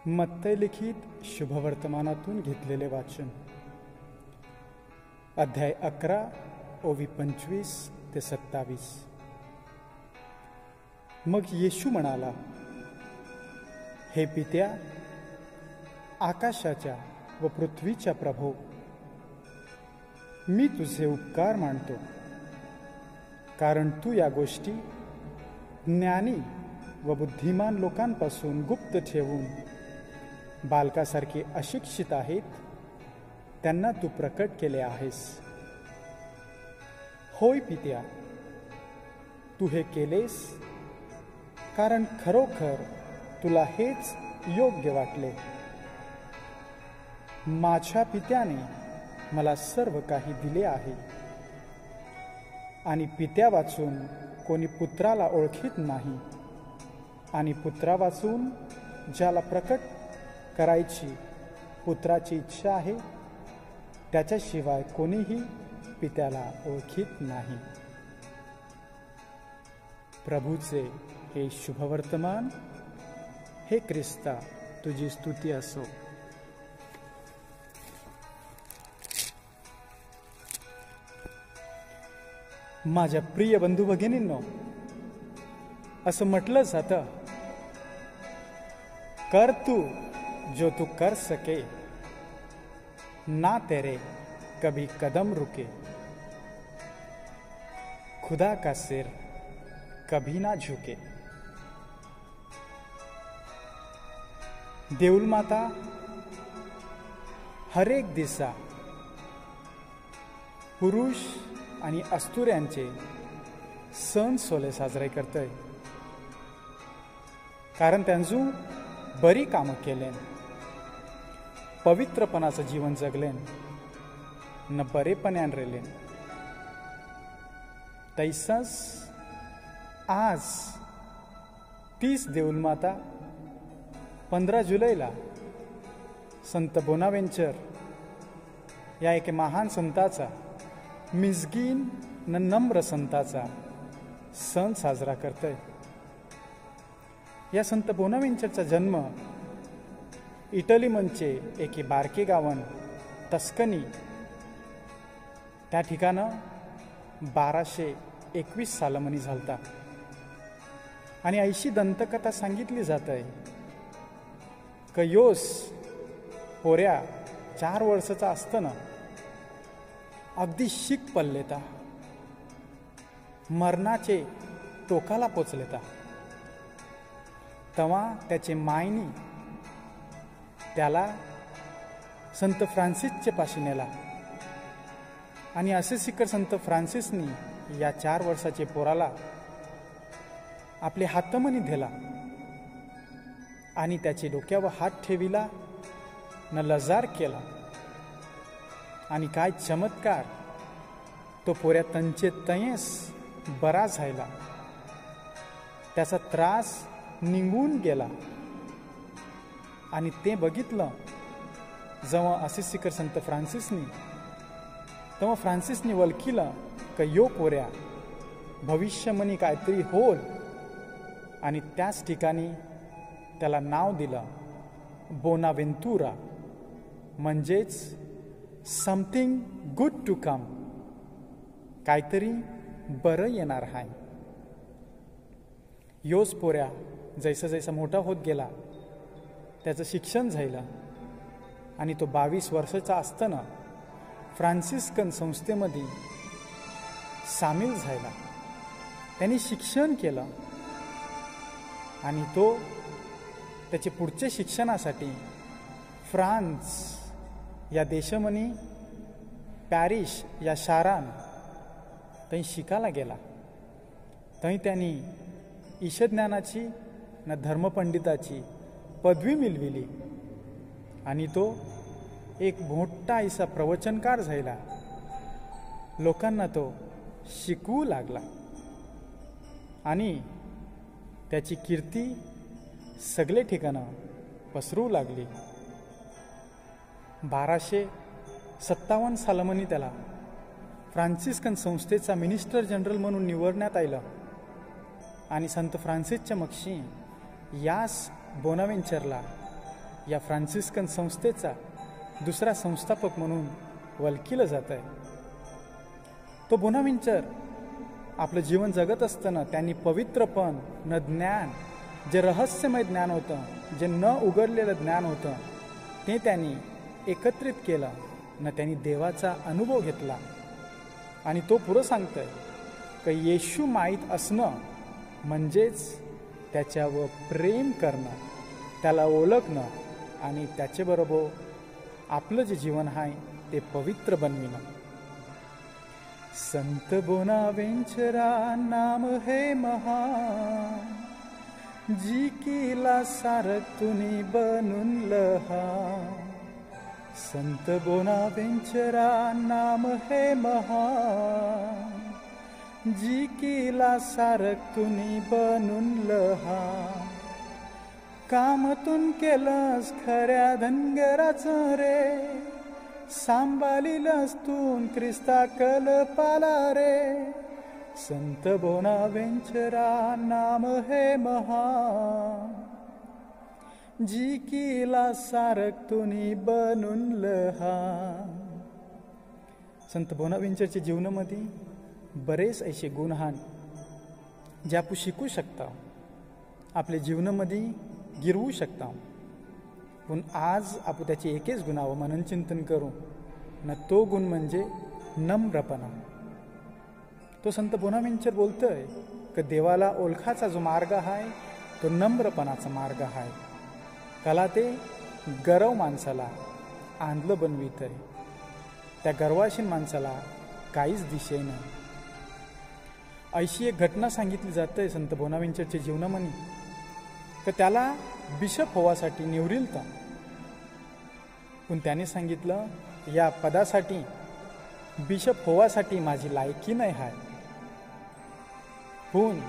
मत्तई लिखित शुभवर्तमानातून घेतलेले वाचन, अध्याय 11 ओवी 25 ते 27. मग येशू म्हणाला, हे पित्या, आकाशाच्या व पृथ्वीच्या प्रभो, मी तुझे उपकार मानतो, कारण तू या गोष्टी ज्ञानी व बुद्धिमान लोकांपासून गुप्त ठेवून बालकासारखे अशिक्षित आहेत त्यांना तू प्रकट केले आहेस. होय पित्या, तू हे केलेस कारण खरोखर तुला हेच योग्य वाटले. माझ्या पित्याने मला सर्व काही दिले आहे आणि पित्या वाचून कोणी पुत्राला ओळखीत नाही आणि पुत्रा वाचून ज्याला प्रकट करायची पुत्राची इच्छा आहे त्याच्याशिवाय कोणीही पित्याला ओळखीत नाही. प्रभूचे हे शुभवर्तमान. हे ख्रिस्ता, तुझी स्तुती असो. माझ्या प्रिय बंधू भगिनींनो, असं म्हटलं जातं, कर तू जो तू कर सके, ना तेरे कभी कदम रुके, खुदा का सिर कभी ना झुके. देऊळ माता हर एक दिसा पुरुष आणि अस्तुऱ्यांचे सण सोले साजरे करतय, कारण त्यांजू बरी कामं केलेन, पवित्रपणाचं जीवन जगलेन, न बरेपणान रेलेन. तैसंच आज 30 देऊळ माता 15 जुलैला संत बोनावेंचर या एके महान संताचा, मिजगीन न नम्र संताचा सण साजरा करतोय. या संत बोनावेंचरचा जन्म इटली मनचे एके बारके गावन तस्कनी त्या ठिकाणं 1221 सालामनी झालता. आणि ऐशी दंतकथा सांगितली जात आहे की योस पोऱ्या 4 वर्षाचा असताना अगदी शीक पडलेता, मरणाचे टोकाला पोचलेता. तेव्हा त्याचे मायनी त्याला संत फ्रान्सिसचे पाशी नेला आणि असे शिखर संत फ्रान्सिसनी या 4 वर्षाचे पोराला आपले हातमनी दिला आणि त्याचे डोक्यावर हात ठेविला, न लजार केला. आणि काय चमत्कार, तो पोऱ्या तंचे तयेस बरा झाला, त्याचा त्रास निघून गेला. आणि ते बघितलं जेव्हा असे शिखर संत फ्रान्सिसनी, तेव्हा फ्रान्सिसनी वलखिलं की यो पोऱ्या भविष्यमनी काहीतरी होल. आणि त्याच ठिकाणी त्याला नाव दिलं बोनावेंतुरा, म्हणजेच समथिंग गुड टू कम, काहीतरी बरं येणार आहे. योच पोऱ्या जैसा जैसा मोठा होत गेला, त्याचं शिक्षण झालं आणि तो 22 वर्षाचा असताना फ्रान्सिस्कन संस्थेमध्ये सामील झाला. त्यांनी शिक्षण केलं आणि तो त्याचे पुढच्या शिक्षणासाठी फ्रान्स या देशामनी पॅरिस या शारान तही शिकायला गेला. तही त्यांनी ईशज्ञानाची न धर्मपंडिताची पदवी मिळविली आणि तो एक मोठा ऐसा प्रवचनकार झाला. लोकांना तो शिकवू लागला आणि त्याची कीर्ती सगळे ठिकाणं पसरू लागली. 1257 सालामनी त्याला फ्रान्सिस्कन संस्थेचा मिनिस्टर जनरल म्हणून निवडण्यात आलं आणि संत फ्रान्सिसच्या मक्षी यास बोनावेंचरला या फ्रान्सिस्कन संस्थेचा दुसरा संस्थापक म्हणून वलकिलं जात आहे. तो बोनाव्हेंचर आपलं जीवन जगत असताना त्यांनी पवित्रपण न ज्ञान, जे रहस्यमय ज्ञान होतं, जे न उघडलेलं ज्ञान होतं, ते त्यांनी एकत्रित केलं न त्यांनी देवाचा अनुभव घेतला. आणि तो पुढं सांगतोय की येशू माहीत असणं म्हणजेच त्याच्यावर प्रेम करणं, त्याला ओळखणं आणि त्याच्याबरोबर आपलं जे जीवन आहे ते पवित्र बनविणं. संत बोनावेंचरा नाम है महान, जी केला सारख तुनी बनून लहान. संत बोनावेंचरा नाम है महान, जी केला सारख तुनी बनून लहान. कामतून केलंस खऱ्या धनगराचं रे, सांभाळीलंस तून ख्रिस्ता कलपाला रे. संत बोनावेंचरा नाम है महान, जी केला सारख तुनी बनून लहान. संत बोनावेंचरच्या जीवनामध्ये बरेच असे गुण आहेत जे आपण शिकू शकता, आपल्या जीवनामध्ये गिरवू शकता. पण आज आपण त्याचे एकच गुणावं मनन चिंतन करू ना, तो गुण म्हणजे नम्रपणा. तो संत बोनावेंचर बोलतोय की देवाला ओळखाचा जो मार्ग आहे तो नम्रपणाचा मार्ग आहे. कला ते गर्व माणसाला आंधळं बनवित आहे, त्या गर्वाशीन माणसाला काहीच दिशे नाही. अशी एक घटना सांगितली जाते संत बोनावेंचरच्या जीवनामध्ये की त्याला बिशप होवासाठी निवडिलता. पण त्याने सांगितलं या पदासाठी, बिशप होवासाठी माझी लायकी नाही आहे. पण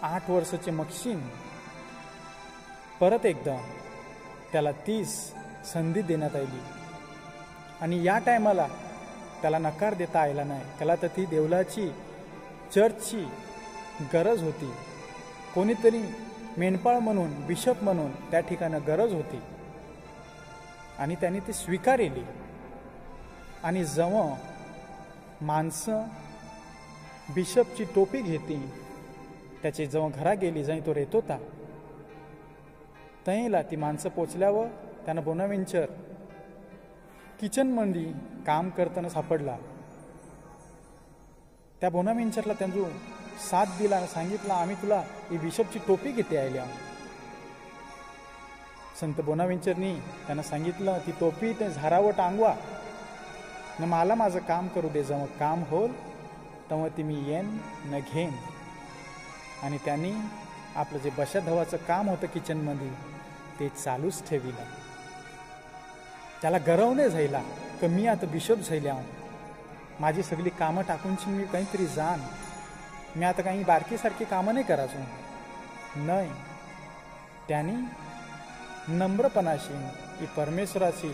8 वर्षाचे मगशीन परत एकदा त्याला 30 संधी देण्यात आली. आणि या टायमाला त्याला नकार देता आला नाही. त्याला तर ती देवलाची चर्चची गरज होती. कोणीतरी मेंढपाळ म्हणून, बिशप म्हणून त्या ठिकाणी गरज होती. आणि त्यांनी ती स्वीकारली. आणि जेव्हा माणसं बिशपची टोपी घेतली, त्याची जेव्हा घरा गेली, जाई तो रेत होता, तैला ती माणसं पोचल्यावर त्यानं बोनावेंचर किचनमध्ये काम करताना सापडला. त्या बोनावेंचरला त्यांना साथ दिला आणि सांगितलं, आम्ही तुला ही बिशपची टोपी घेते आल्या. संत बोनावेंचरनी त्यांना सांगितलं, ती टोपी ते झाडावर टांगवा न मला माझं काम करू दे. जेव्हा काम होल तेव्हा ती मी येन न घेन. आणि त्यांनी आपलं जे बशाधवाचं काम होतं किचनमध्ये ते चालूच ठेविलं. त्याला गर्व नाही झाला की मी आता बिशप झाल्या, माझी सगळी कामं टाकूनची मी काहीतरी जाण, मी आता काही बारकीसारखी कामं नाही करायचो. नाही, त्यांनी नम्रपणाशी ही परमेश्वराची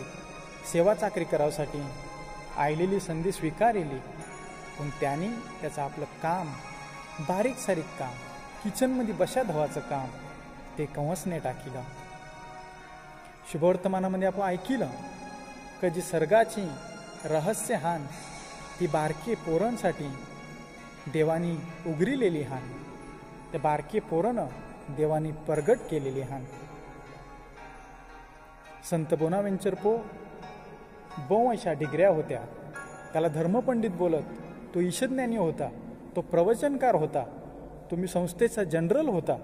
सेवा चाकरी करावसाठी आलेली संधी स्वीकारली. पण त्यांनी त्याचं आपलं काम, बारीक सारीक काम, किचनमध्ये बशा धवाचं काम ते कवच नाही टाकिलं. शुभवर्तमानामध्ये आपण ऐकिलं की जी सर्गाची रहस्य हान ती बारके पोरांसाठी देवानी उघडलेली हान, त्या बारके पोरानं देवानी प्रगट केलेली हान. संत बोनावेंचर अशा डिग्र्या होत्या. त्याला धर्मपंडित बोलत. तो ईशज्ञानी होता, तो प्रवचनकार होता, तुम्ही संस्थेचा जनरल होता.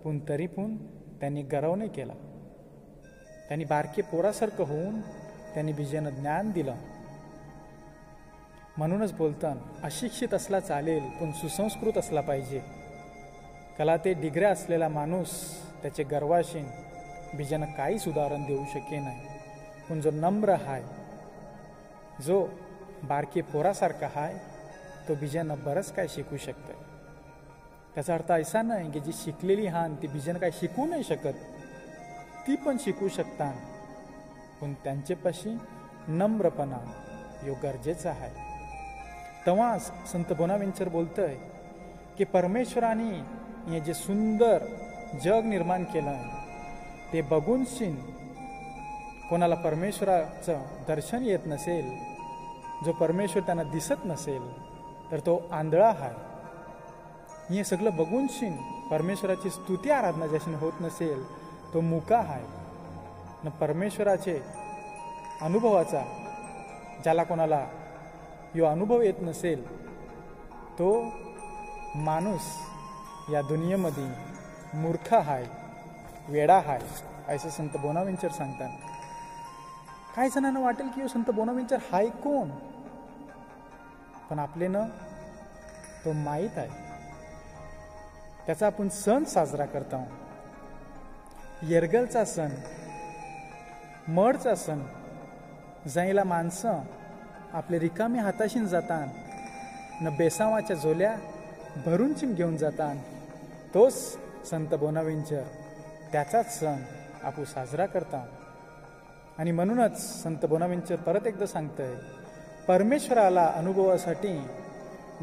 पण तरी पण त्यांनी गर्व नाही केला. त्यांनी बारके पोरासारखं होऊन त्यांनी बीजेनं ज्ञान दिलं. म्हणूनच बोलताना अशिक्षित असला चालेल पण सुसंस्कृत असला पाहिजे. कला ते डिग्र्या असलेला माणूस त्याचे गर्वाशीन बीजानं काहीच उदाहरण देऊ शके नाही. पण जो नम्र हाय, जो बारके पोरासारखा हाय, तो बीजानं बरंच काय शिकू शकतंय. त्याचा अर्थ असा नाही की जी शिकलेली हान ती बीजानं काय शिकू नाही शकत, ती पण शिकू शकतात. पण त्यांच्यापाशी नम्रपणा यो गरजेचा आहे. तेव्हाच संत बोनावेंचर बोलतोय की परमेश्वराने हे जे सुंदर जग निर्माण केलं आहे, ते बघून शिन कोणाला परमेश्वराचं दर्शन येत नसेल, जो परमेश्वर त्यांना दिसत नसेल, तर तो आंधळा आहे. हे सगळं बघून शिन परमेश्वराची स्तुती आराधना ज्याशी होत नसेल, तो मुका आहे. न परमेश्वराचे अनुभवाचा ज्याला कोणाला यो अनुभव येत नसेल, तो माणूस या दुनियेमध्ये मूर्ख आहे, वेडा आहे, असं संत बोनावेंचर सांगतात. काही जणांना वाटेल की संत बोनावेंचर हाय कोण, पण आपले न तो माहीत आहे. त्याचा आपण सण साजरा करतो. येरगलचा सण, मडचा सण, जाईला माणसं आपले रिकामी हाताशीन जातात, न बेसावाच्या झोल्या भरून चिम घेऊन जातात. तोच संत बोनावेंचर, त्याचाच सण आपण साजरा करता. आणि म्हणूनच संत बोनावेंचर परत एकदा सांगतंय, परमेश्वराला अनुभवासाठी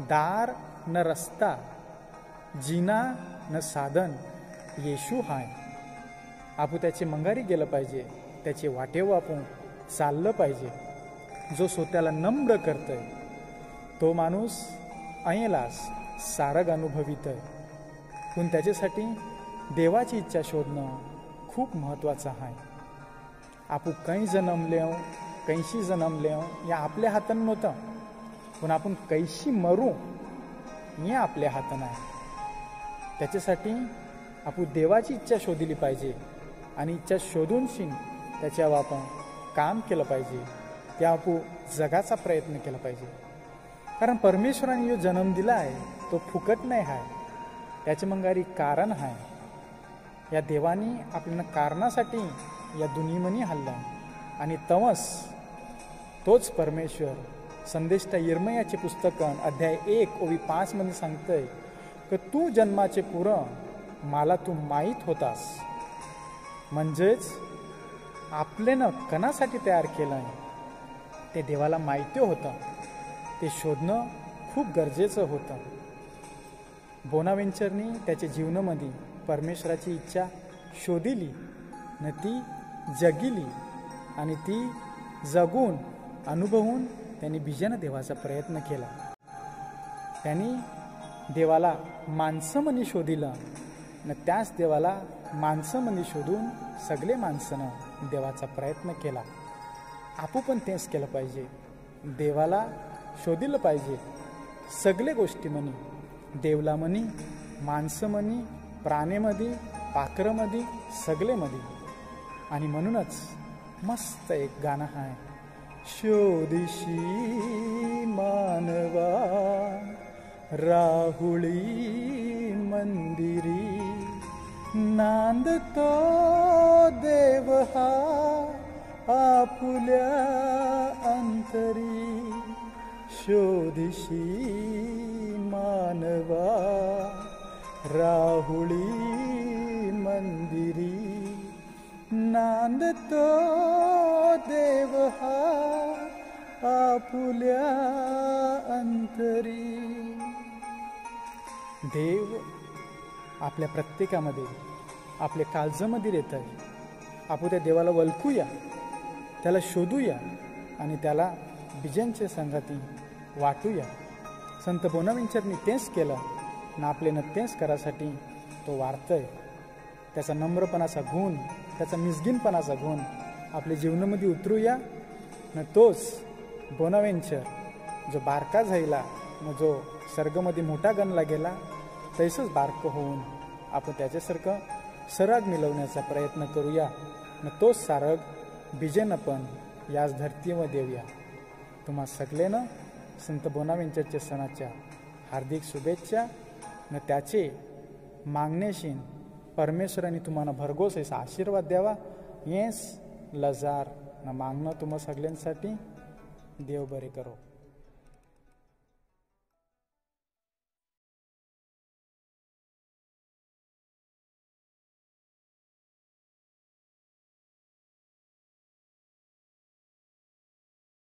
दार न रस्ता, जिना न साधन, येशू हाय. आपण त्याचे मंगारी गेलं पाहिजे, त्याचे वाटेव आपण चाललं पाहिजे. जो स्वतःला नम्र करतोय तो माणूस ऐलास सारग अनुभवित आहे. पण त्याच्यासाठी देवाची इच्छा शोधणं खूप महत्त्वाचं आहे. आपण काही जन्मलेव, कैशी जन्मलेव या आपल्या हातानं नव्हतं, पण आपण कैशी मरू हे आपल्या हातानं आहे. त्याच्यासाठी आपण देवाची इच्छा शोधली पाहिजे आणि इच्छा शोधून शिन त्याच्यावर आपण काम केलं पाहिजे. त्या आपण जगाचा प्रयत्न केला पाहिजे. कारण परमेश्वराने जो जन्म दिला आहे तो फुकट नाही आहे, त्याचे मंगारी कारण आहे. या देवानी आपल्याला कारणासाठी या दुनियेमध्ये हल्ला आणि तवस तोच परमेश्वर संदेष्टा यिर्मयाचे पुस्तकन अध्याय 1:5 मध्ये सांगतंय की तू जन्माचे पुरं मला तू माहीत होतास. म्हणजेच आपल्यानं कणासाठी तयार केलं आहे ते देवाला माहिती होतं. ते शोधणं खूप गरजेचं होतं. बोनावेंचरनी त्याच्या जीवनामध्ये परमेश्वराची इच्छा शोधली न ती जगिली आणि ती जगून अनुभवून त्यांनी बिजानं देवाचा प्रयत्न केला. त्यांनी देवाला माणसं म्हणी शोधिलं न त्याच देवाला माणसं म्हणी शोधून सगळे माणसानं देवाचा प्रयत्न केला. आपण पण तेच केलं पाहिजे. देवाला शोधिलं पाहिजे सगळे गोष्टी म्हणी, देवला म्हणी, माणसं म्हणी, प्राण्यामध्ये, पाखरमध्ये, सगळेमध्ये. आणि म्हणूनच मस्त एक गाणं आहे, शोधिशी मानवा राहुळी मंदिरी, नांदतो देव हा आपुल्या अंतरी. शोधिशी मानवा राहुळी मंदिरी, नांदतो देव हा आपुल्या अंतरी. देव आपल्या प्रत्येकामध्ये आपल्या काळजामध्ये येत आहे. आपण त्या देवाला ओळखूया, त्याला शोधूया आणि त्याला बिजांच्या संगती वाटूया. संत बोनावेंचरनी तेच केलं ना आपल्यानं तेच करासाठी तो वाढतोय. त्याचा नम्रपणाचा गुण, त्याचा मिसगीनपणाचा गुण आपल्या जीवनामध्ये उतरूया न तोच बोनावेंचर जो बारका झाला न जो सर्गमध्ये मोठा गणला गेला तैसंच बारकं होऊन आपण त्याच्यासारखं सरग मिळवण्याचा प्रयत्न करूया न तोच सारग बिजेनं पण याच धरतीवर देऊया. तुम्हा सगळ्यांना संत बोनावेंचरच्या सणाच्या हार्दिक शुभेच्छा न त्याचे मागण्याशीन परमेश्वराने तुम्हाला भरघोस असा आशीर्वाद द्यावा. येस लजार न मागणं तुम्हा सगळ्यांसाठी. देव बरे करो.